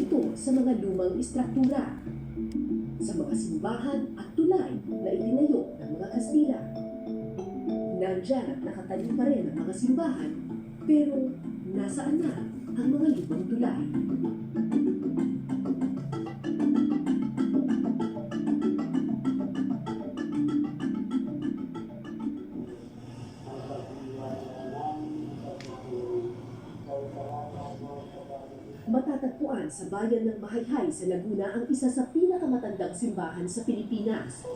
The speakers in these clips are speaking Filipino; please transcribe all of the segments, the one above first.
ito sa mga lumang istruktura, sa mga simbahan at tulay na itinayo ng mga Kastila. Nandyan at nakatayo pa rin ang mga simbahan, pero nasaan na ang mga lumang tulay? Matatagpuan sa bayan ng Mahayhay sa Laguna ang isa sa pinakamatandang simbahan sa Pilipinas.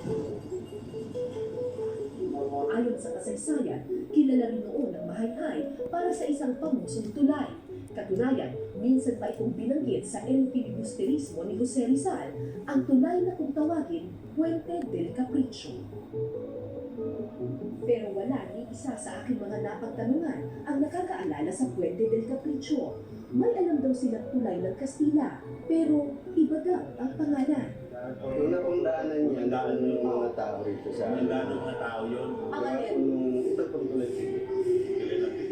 Ayon sa kasaysayan, kilala rin noon ang Mahayhay para sa isang pamusong tulay. Katunayan, minsan pa itong binanggit sa El Filibusterismo ni Jose Rizal, ang tulay na kung tawagin, Puente del Capricho. Pero wala ni isa sa aking mga napagtanungan ang nakakaalala sa Puente del Capricho. May alam daw silang tulay ng Kastila, pero iba daw ang pangalan. Una pong daanan niya, daan ng mga tao rito sa... Ang daan ng mga tao yun. Ang alin? Ito pong tulad dito.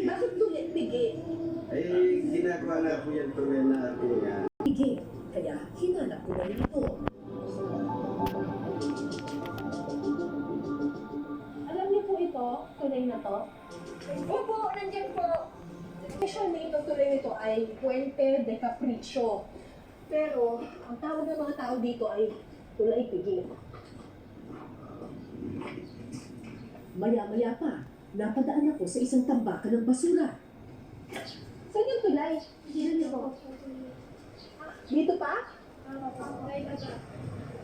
Bakit tulit pigi? Ay, ginagawa na po yan tulad na ating nga. Pigi, kaya hinanap ko na rin ito. Alam niyo po ito, tulay na to? Opo, nandiyan po. Special name ng tulay nito ay Puente de Capricho. Pero, ang tawag ng mga tao dito ay tulay pigi. Maya-maya pa, napadaan ako sa isang tambakan ng basura. Saan yung tulay? Dito po. Dito pa? Tulay pa.